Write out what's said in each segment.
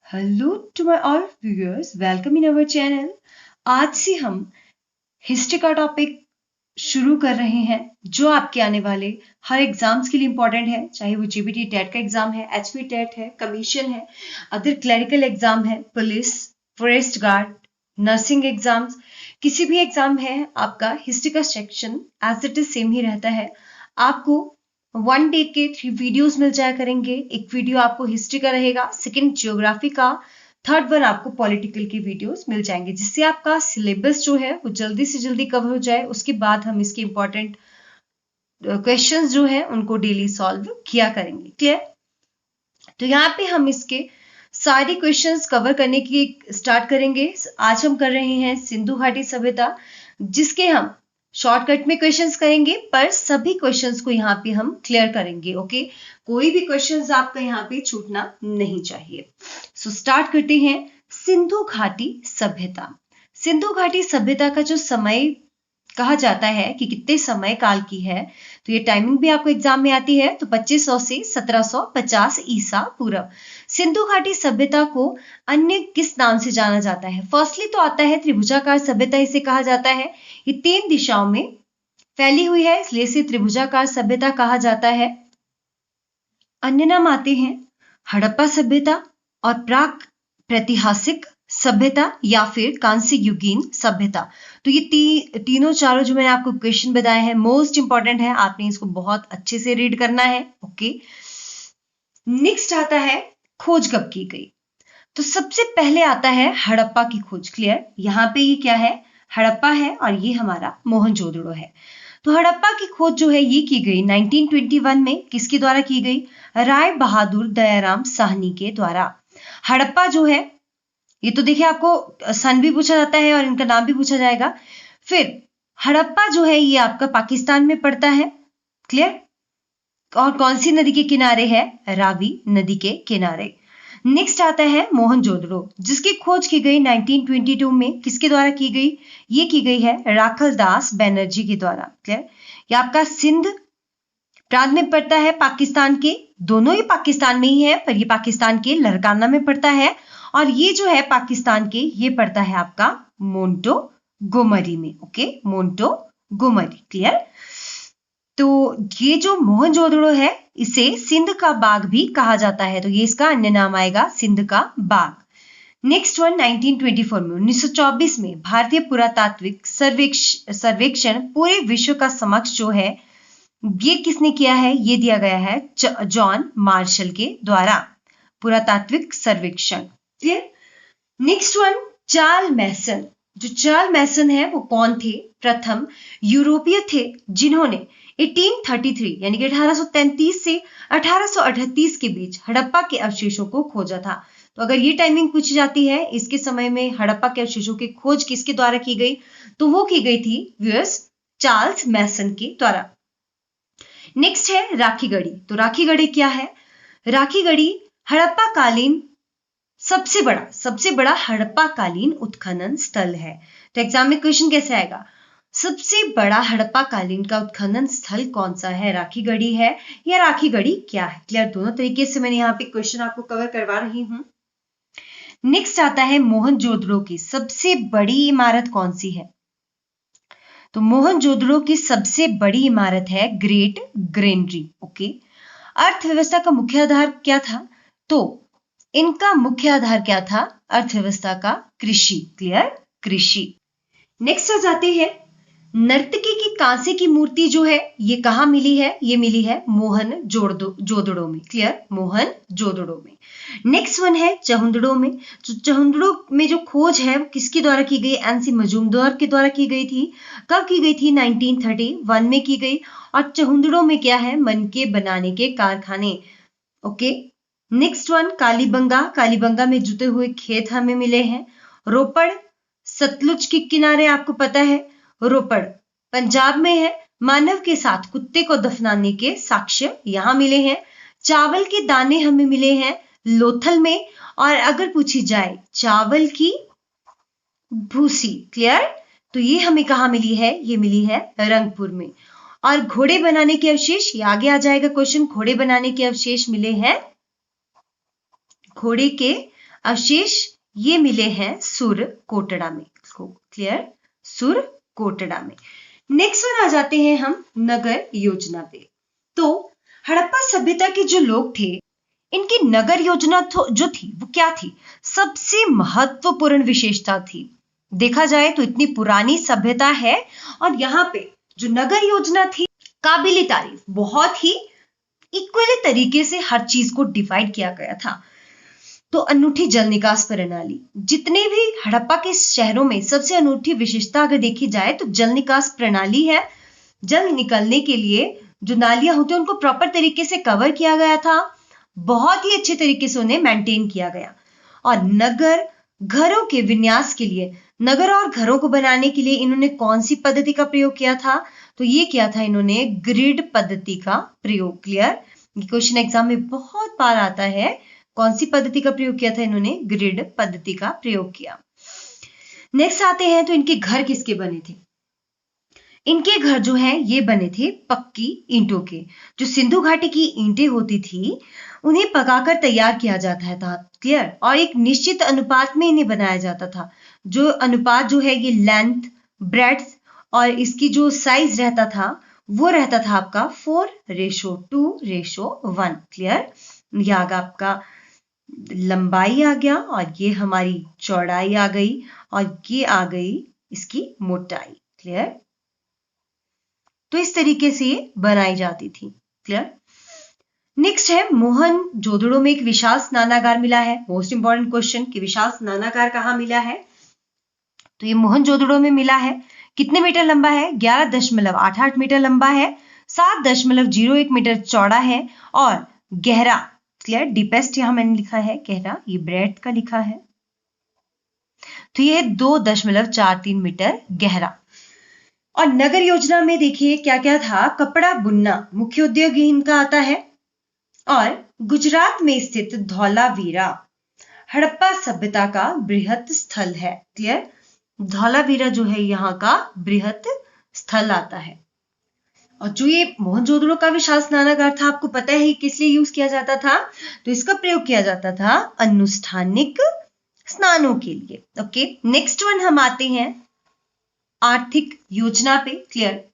Hello to my all viewers, welcome in our channel. आज से हम हिस्ट्री का टॉपिक शुरू कर रहे हैं जो आपके आने वाले हर एग्जाम्स के लिए इंपॉर्टेंट है, चाहे वो जीबीटी टेट का एग्जाम है, एचपी टेट है, कमीशन है, अदर क्लरिकल एग्जाम है, police, forest guard, nursing exams, किसी भी एग्जाम है, आपका हिस्ट्री का section as it is same ही रहता है। आपको 1 डे के 3 वीडियोस मिल जाया करेंगे। एक वीडियो आपको हिस्ट्री का रहेगा, सेकंड ज्योग्राफी का, थर्ड वन आपको पॉलिटिकल के वीडियोस मिल जाएंगे, जिससे आपका सिलेबस जो है वो जल्दी से जल्दी कवर हो जाए। उसके बाद हम इसके इंपॉर्टेंट क्वेश्चंस जो है उनको डेली सॉल्व किया करेंगे। क्लियर? तो यहाँ पे हम इसके सारे क्वेश्चंस कवर करने की स्टार्ट करेंगे। आज हम कर रहे हैं सिंधु घाटी सभ्यता, जिसके हम शॉर्टकट में क्वेश्चंस करेंगे, पर सभी क्वेश्चंस को यहाँ पे हम क्लियर करेंगे। ओके, कोई भी क्वेश्चंस आपका यहाँ पे छूटना नहीं चाहिए। सो स्टार्ट करते हैं। सिंधु घाटी सभ्यता। सिंधु घाटी सभ्यता का जो समय कहा जाता है कि कितने समय काल की है, तो ये टाइमिंग भी आपको एग्जाम में आती है। तो 2500 से 1750 ईसा पूर्व सिंधु घाटी सभ्यता को अन्य किस नाम से जाना जाता है? फर्स्टली तो आता है त्रिभुजाकार सभ्यता, इसे कहा जाता है। ये 3 दिशाओं में फैली हुई है, इसलिए इसे त्रिभुजाकार सभ्यता कहा जाता है। अन्य नाम आते हैं हड़प्पा सभ्यता और प्राक प्रातिहासिक सभ्यता या फिर कांस्य युगीन सभ्यता। तो ये तीनों चारों जो मैंने आपको क्वेश्चन बताए हैं मोस्ट इंपॉर्टेंट है, आपने इसको बहुत अच्छे से रीड करना है। ओके, नेक्स्ट आता है खोज कब की गई। तो सबसे पहले आता है हड़प्पा की खोज। क्लियर? यहाँ पे ये क्या है? हड़प्पा है और ये हमारा मोहनजोदड़ो है। तो हड़प्पा की खोज जो है ये की गई 1921 में। किसके द्वारा की गई? राय बहादुर दयाराम साहनी के द्वारा। हड़प्पा जो है ये तो देखिए आपको सन भी पूछा जाता है और इनका नाम भी पूछा जाएगा। फिर हड़प्पा जो है ये आपका पाकिस्तान में पड़ता है। क्लियर? और कौन सी नदी के किनारे है? रावी नदी के किनारे। नेक्स्ट आता है मोहनजोदड़ो, जिसकी खोज की गई 1922 में। किसके द्वारा की गई? ये की गई है राखल दास बैनर्जी के द्वारा। क्लियर? ये आपका सिंध प्रांत में पड़ता है, पाकिस्तान के। दोनों ही पाकिस्तान में ही है, पर ये पाकिस्तान के लरकाना में पड़ता है और ये जो है पाकिस्तान के ये पड़ता है आपका मोन्टो गोमरी में। ओके, मोन्टो गोमरी। क्लियर? तो ये जो मोहनजोदड़ो है इसे सिंध का बाग भी कहा जाता है, तो ये इसका अन्य नाम आएगा सिंध का बाग। नेक्स्ट वन 1924 में 1924 में भारतीय पुरातात्विक सर्वेक्षण पूरे विश्व का समक्ष जो है ये किसने किया है? ये दिया गया है जॉन मार्शल के द्वारा, पुरातात्विक सर्वेक्षण। क्लियर? नेक्स्ट वन चार्ल मैसन। जो चार्ल मैसन है वो कौन थे? प्रथम यूरोपीय थे जिन्होंने 1833 यानी कि 1833 से 1838 के बीच हड़प्पा के अवशेषों को खोजा था। तो अगर ये टाइमिंग पूछी जाती है इसके समय में हड़प्पा के अवशेषों की खोज किसके द्वारा की गई, तो वो की गई थी व्यूअर्स चार्ल्स मैसन के द्वारा। नेक्स्ट है राखीगढ़ी। तो राखीगढ़ी क्या है? राखीगढ़ी हड़प्पा कालीन सबसे बड़ा हड़प्पा कालीन उत्खनन स्थल है। तो एग्जाम में क्वेश्चन कैसे आएगा? सबसे बड़ा हड़प्पा कालीन का उत्खनन स्थल कौन सा है? राखीगढ़ी है या राखीगढ़ी क्या है? क्लियर? दोनों तरीके से मैंने यहाँ पे क्वेश्चन आपको कवर करवा रही हूँ। नेक्स्ट आता है मोहनजोदड़ो की सबसे बड़ी इमारत कौन सी है? तो मोहनजोदड़ो की सबसे बड़ी इमारत है ग्रेट ग्रेनरी। ओके, अर्थव्यवस्था का मुख्य आधार क्या था? तो इनका मुख्य आधार क्या था अर्थव्यवस्था का? कृषि। क्लियर? कृषि। नेक्स्ट आ जाते हैं नर्तकी की कांसे की मूर्ति जो है ये कहाँ मिली है? ये मिली है मोहनजोदड़ो में। क्लियर? मोहनजोदड़ो में। नेक्स्ट वन है चहुंदड़ो में। चहुंदड़ो में जो खोज है वो किसके द्वारा की गई? एनसी मजूमदार के द्वारा की गई थी। कब की गई थी? 1931 में की गई। और चहुंदड़ो में क्या है? मनके बनाने के कारखाने। Okay, next one Kalibanga. Kalibanga में जुते हुए खेत हमें मिले हैं। रोपड़ सतलुज के किनारे, आपको पता है रोपड़ पंजाब में है। मानव के साथ कुत्ते को दफनाने के साक्ष्य यहां मिले हैं। चावल के दाने हमें मिले हैं लोथल में। और अगर पूछी जाए चावल की भूसी, क्लियर, तो ये हमें कहां मिली है? ये मिली है रंगपुर में। और घोड़े बनाने के अवशेष, ये आगे आ जाएगा क्वेश्चन, घोड़े बनाने के अवशेष मिले हैं घोड़े के अवशेष ये मिले हैं सुरकोटड़ा में। क्लियर? सुरकोटड़ा में। नेक्स्ट वन आ जाते हैं हम नगर योजना पे। तो हड़प्पा सभ्यता के जो लोग थे, इनकी नगर योजना जो थी वो क्या थी? सबसे महत्वपूर्ण विशेषता थी। देखा जाए तो इतनी पुरानी सभ्यता है और यहाँ पे जो नगर योजना थी, काबिले तारीफ, बहुत ही इक्वली तरीके से हर चीज को डिवाइड किया गया था। तो अनूठी जल निकास प्रणाली, जितने भी हड़प्पा के शहरों में सबसे अनूठी विशेषता अगर देखी जाए तो जल निकास प्रणाली है। जल निकलने के लिए जो नालियां होती हैं उनको प्रॉपर तरीके से कवर किया गया था, बहुत ही अच्छे तरीके से उन्हें मेंटेन किया गया। और नगर घरों के विन्यास के लिए, नगर और घरों को बनाने के लिए इन्होंने कौन सी पद्धति का प्रयोग किया था? तो ये किया था इन्होंने ग्रिड पद्धति का प्रयोग। क्लियर? क्वेश्चन एग्जाम में बहुत बार आता है। कौन सी पद्धति का प्रयोग किया था इन्होंने? ग्रिड पद्धति का प्रयोग किया। नेक्स्ट आते हैं तो इनके घर किसके बने थे? इनके घर जो है ये बने थे पक्की ईंटों के। जो सिंधु घाटी की ईंटें होती थी उन्हें पकाकर तैयार किया जाता था। क्लियर? और एक निश्चित अनुपात में इन्हें बनाया जाता था। जो अनुपात जो है ये लेंथ, ब्रेड्थ और इसकी जो साइज रहता था वो रहता था आपका 4:2:1। क्लियर? यह आपका लंबाई आ गया और ये हमारी चौड़ाई आ गई और ये आ गई इसकी मोटाई। क्लियर? तो इस तरीके से ये बनाई जाती थी। क्लियर? नेक्स्ट है मोहनजोदड़ो में एक विशाल स्नानागार मिला है। मोस्ट इंपॉर्टेंट क्वेश्चन कि विशाल स्नानागार कहाँ मिला है? तो ये मोहनजोदड़ो में मिला है। कितने मीटर लंबा है? 11.88 मीटर लंबा है, 7.01 मीटर चौड़ा है और गहरा, क्लियर, डीपेस्ट यहां मैंने लिखा है गहरा, ये ब्रेड्थ का लिखा है, तो ये 2.43 मीटर गहरा। और नगर योजना में देखिए क्या क्या था? कपड़ा बुनना मुख्य उद्योग इनका आता है। और गुजरात में स्थित धौलावीरा हड़प्पा सभ्यता का बृहत स्थल है। क्लियर? धौलावीरा जो है यहाँ का बृहत स्थल आता है। और जो ये मोहनजोदड़ो का विशाल स्नानागार था, आपको पता है किस लिए यूज किया जाता था? तो इसका प्रयोग किया जाता था अनुष्ठानिक स्नानों के लिए। ओके, नेक्स्ट वन हम आते हैं आर्थिक योजना पे। क्लियर?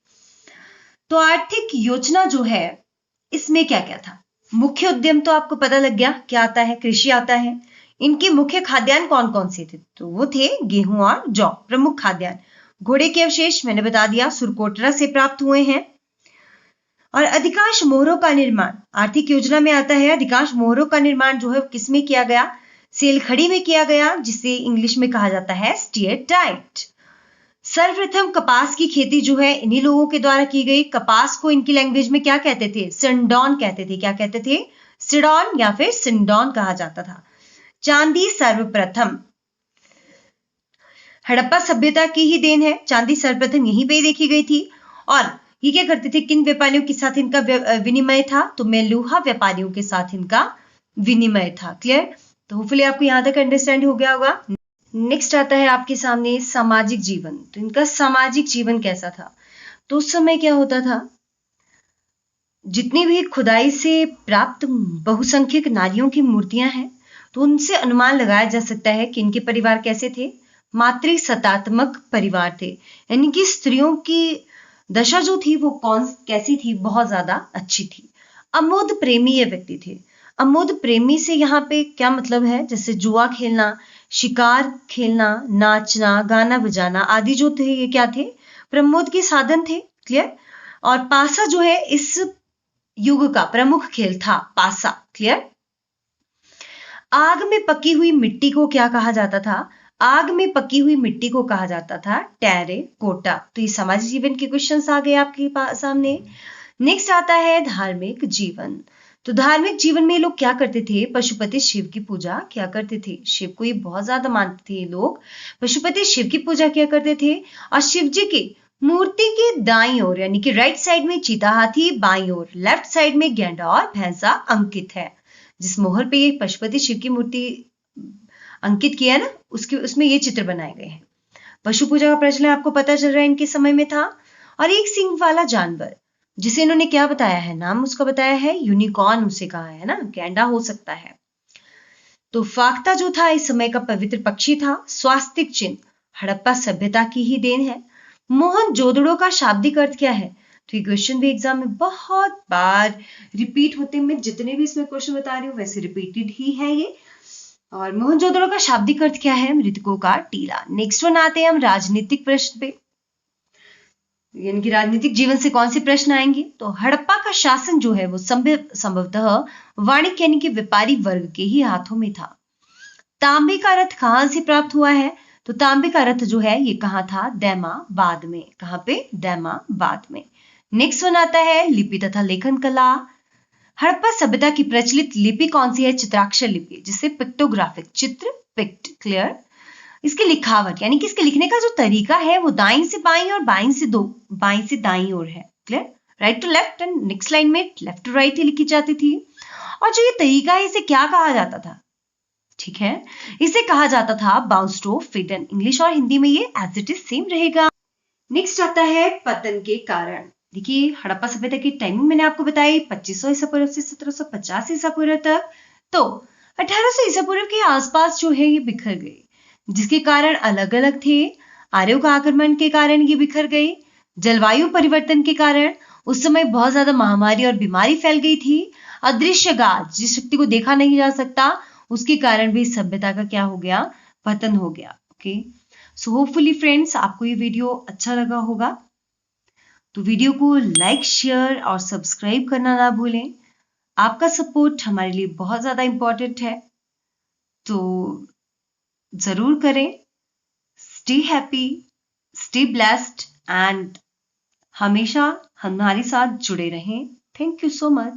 तो आर्थिक योजना जो है इसमें क्या क्या था? मुख्य उद्यम तो आपको पता लग गया क्या आता है, कृषि आता है। इनके मुख्य खाद्यान्न कौन कौन से थे? तो वो थे गेहूं और जौ, प्रमुख खाद्यान्न। घोड़े के अवशेष मैंने बता दिया सुरकोटड़ा से प्राप्त हुए हैं। और अधिकांश मोहरों का निर्माण आर्थिक योजना में आता है। अधिकांश मोहरों का निर्माण जो है किसमें किया गया? सेलखड़ी में किया गया, जिसे इंग्लिश में कहा जाता है स्टीयरटाइट। सर्वप्रथम कपास की खेती जो है इन्हीं लोगों के द्वारा की गई। कपास को इनकी लैंग्वेज में क्या कहते थे? सिंडॉन कहते थे। क्या कहते थे? सिडॉन या फिर सिंडॉन कहा जाता था। चांदी सर्वप्रथम हड़प्पा सभ्यता की ही देन है। चांदी सर्वप्रथम यहीं पे ही देखी गई थी। और ये क्या करते थे? किन व्यापारियों के साथ इनका विनिमय था? तो मेलुहा व्यापारियों के साथ इनका विनिमय था। क्लियर? तो होपफुली आपको यहां तक अंडरस्टैंड हो गया होगा। नेक्स्ट आता है आपके सामने सामाजिक जीवन। तो इनका सामाजिक जीवन कैसा था? तो उस समय क्या होता था? जितनी भी खुदाई से प्राप्त बहुसंख्यक नारियों की मूर्तियां हैं, तो उनसे अनुमान लगाया जा सकता है कि इनके परिवार कैसे थे? मातृसत्तात्मक परिवार थे, यानी कि स्त्रियों की दशा जो थी वो कैसी थी? बहुत ज्यादा अच्छी थी। अमोद प्रेमी ये व्यक्ति थे। अमोद प्रेमी से यहाँ पे क्या मतलब है? जैसे जुआ खेलना, शिकार खेलना, नाचना, गाना बजाना आदि जो थे ये क्या थे? प्रमोद के साधन थे। क्लियर? और पासा जो है इस युग का प्रमुख खेल था, पासा। क्लियर? आग में पकी हुई मिट्टी को क्या कहा जाता था? आग में पकी हुई मिट्टी को कहा जाता था टेरेकोटा। तो ये सामाजिक जीवन के क्वेश्चंस आ गए आपके सामने। नेक्स्ट आता है धार्मिक जीवन। तो धार्मिक जीवन में लोग क्या करते थे? पशुपति शिव की पूजा क्या करते थे? शिव को ये बहुत ज्यादा मानते थे ये लोग। पशुपति शिव की पूजा क्या करते थे? और शिव जी की मूर्ति के दाईं ओर यानी कि राइट साइड में चीता हाथी, बाईं ओर लेफ्ट साइड में गैंडा और भैंसा अंकित है। जिस मोहर पे ये पशुपति शिव की मूर्ति अंकित किया ना, उसमें ये चित्र बनाए गए हैं। पशु पूजा का प्रचलन आपको पता चल रहा है इनके समय में था। और एक सींग वाला जानवर जिसे इन्होंने क्या बताया है? नाम उसका बताया है यूनिकॉर्न, उसे कहा है ना, गैंडा हो सकता है। तो फाख्ता जो था इस समय का पवित्र पक्षी था। स्वास्तिक चिन्ह हड़प्पा सभ्यता की ही देन है। मोहनजोदड़ो का शाब्दिक अर्थ क्या है? तो ये क्वेश्चन भी एग्जाम में बहुत बार रिपीट होते हैं। मैं जितने भी इसमें क्वेश्चन बता रही हूँ वैसे रिपीटेड ही है ये। और मोहनजोदड़ो का शाब्दिक अर्थ क्या है? मृतकों का टीला। नेक्स्ट वन आते हैं हम राजनीतिक प्रश्न पे, यानी कि राजनीतिक जीवन से कौन से प्रश्न आएंगे? तो हड़प्पा का शासन जो है वो संभवतः वाणिज्य यानी कि व्यापारी वर्ग के ही हाथों में था। तांबे का रथ कहां से प्राप्त हुआ है? तो तांबे का रथ जो है ये कहां था? दैमाबाद में। कहां पे? दैमाबाद में। नेक्स्ट वन आता है लिपि तथा लेखन कला। हड़प्पा सभ्यता की प्रचलित लिपि कौन सी है? चित्राक्षर लिपि, जिसे पिक्टोग्राफिक चित्र, पिक्ट, क्लियर। इसकी लिखावट यानी कि इसके लिखने का जो तरीका है वो दाईं से बाईं और बाईं से दाईं ओर है, clear. Right to left and next line में लेफ्ट टू राइट ही लिखी जाती थी। और जो ये तरीका है इसे क्या कहा जाता था? ठीक है, इसे कहा जाता था बाउंस टू फिडन। इंग्लिश और हिंदी में ये एज इट इज सेम रहेगा। नेक्स्ट आता है पतन के कारण। देखिए हड़प्पा सभ्यता की टाइमिंग मैंने आपको बताई 2500 ईसा पूर्व से 1750 ईसा पूर्व तक। तो 1800 ईसा पूर्व के आसपास जो है ये बिखर गई, जिसके कारण अलग अलग थे। आर्यों का आक्रमण के कारण ये बिखर गई। जलवायु परिवर्तन के कारण उस समय बहुत ज्यादा महामारी और बीमारी फैल गई थी। अदृश्य गाज, जिस शक्ति को देखा नहीं जा सकता, उसके कारण भी सभ्यता का क्या हो गया? पतन हो गया। ओके, सो होपफुली फ्रेंड्स आपको ये वीडियो अच्छा लगा होगा। तो वीडियो को लाइक, शेयर और सब्सक्राइब करना ना भूलें। आपका सपोर्ट हमारे लिए बहुत ज्यादा इंपॉर्टेंट है, तो जरूर करें। Stay happy, stay blessed and हमेशा हमारे साथ जुड़े रहें। Thank you so much.